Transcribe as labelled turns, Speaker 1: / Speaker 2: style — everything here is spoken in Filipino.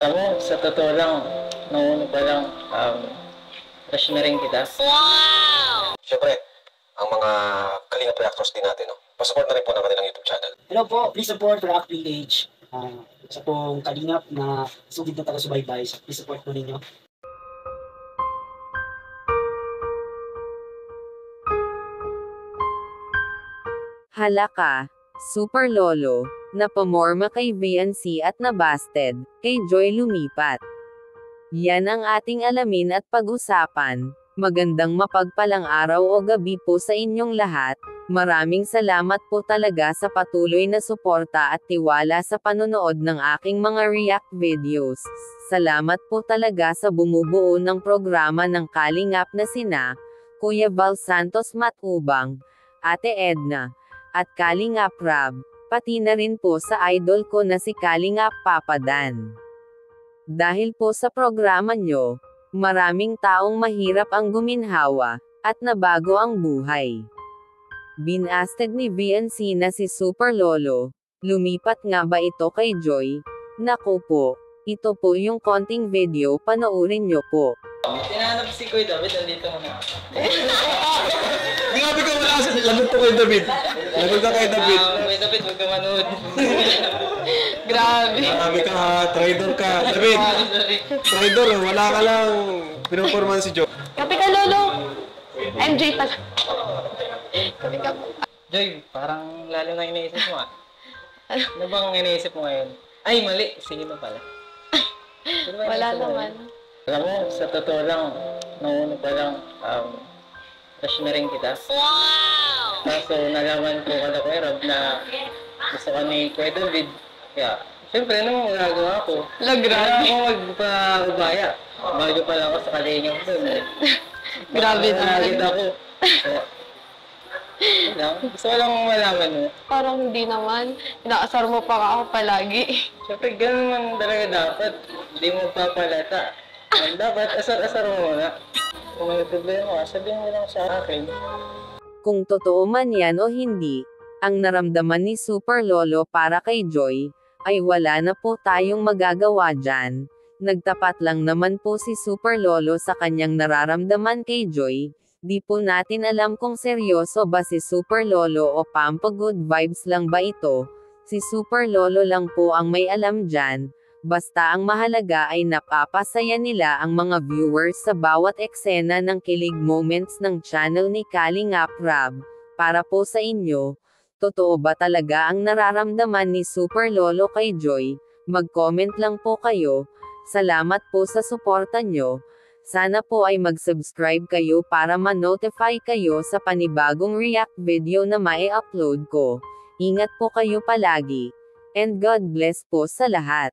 Speaker 1: Alam mo, sa totoo lang, nung una pa lang, crush na rin kita.
Speaker 2: Siyempre, ang mga Kalingap reactors din natin, no? Pasupport na rin po ng kanilang YouTube channel.
Speaker 3: Hello po, please support React Village. Sa pong kalingap na sugid na taga-subaybay. Please support po ninyo.
Speaker 4: Halaka, Super Lolo, napamorma kay VNC at nabasted, kay Joy lumipat. Yan ang ating alamin at pag-usapan. Magandang mapagpalang araw o gabi po sa inyong lahat. Maraming salamat po talaga sa patuloy na suporta at tiwala sa panonood ng aking mga react videos. Salamat po talaga sa bumubuo ng programa ng Kalingap na sina Kuya Val Santos Matubang, Ate Edna, at Kalingap Rab, pati na rin po sa idol ko na si Kalingap Papa Dan. Dahil po sa programa nyo, maraming taong mahirap ang guminhawa, at nabago ang buhay. Binasted ni VNC na si Super Lolo, lumipat nga ba ito kay Joy? Naku po, ito po yung konting video, panoorin nyo po.
Speaker 1: Tinahanap si Kuya David, nandito ka na.
Speaker 2: Grabe ka wala kasi lagot ko kay David. Lagot ka kay David.
Speaker 1: Kuya David, huwag ka manood.
Speaker 5: Grabe.
Speaker 2: Grabe ka ha, trader ka. David, trader, wala ka lang. Pinuporman si Joe.
Speaker 5: Kape ka, Lolo. MJ pala. Kape ka po.
Speaker 1: Joy, parang lalo na iniisip mo ah. Ano bang iniisip mo ngayon? Ay, mali. Sige na pala. Ano ba
Speaker 5: Wala
Speaker 1: iniisip mo
Speaker 5: naman.
Speaker 1: ngayon? Alam mo, sa totoo lang, nung una pa lang, crush na rin kita. Kaso nalaman ko kada Kuya Rob na gusto ka ni Kuya David. Kaya, siyempre, ano magagawa ko? Kailangan ako magpabaya. Bago pa lang ako sa kalingap dun.
Speaker 5: Grabe naman.
Speaker 1: Nakakita ko. Kaya, yun lang. Gusto ko lang malaman mo.
Speaker 5: Parang hindi naman. Inaasar mo pa ako palagi.
Speaker 1: Siyempre, ganun man talaga dapat. Hindi mo papalata. Dapat asar-asar mo muna. Kung may problema ka, sabihin mo lang sa akin.
Speaker 4: Kung totoo man yan o hindi, ang naramdaman ni Super Lolo para kay Joy, ay wala na po tayong magagawa dyan. Nagtapat lang naman po si Super Lolo sa kanyang nararamdaman kay Joy. Di po natin alam kung seryoso ba si Super Lolo o pampa-good vibes lang ba ito. Si Super Lolo lang po ang may alam dyan. Basta ang mahalaga ay napapasaya nila ang mga viewers sa bawat eksena ng kilig moments ng channel ni Kalingap Rab. Para po sa inyo, totoo ba talaga ang nararamdaman ni Super Lolo kay Joy? Mag-comment lang po kayo. Salamat po sa suporta nyo. Sana po ay mag-subscribe kayo para ma-notify kayo sa panibagong react video na mai-upload ko. Ingat po kayo palagi. And God bless po sa lahat.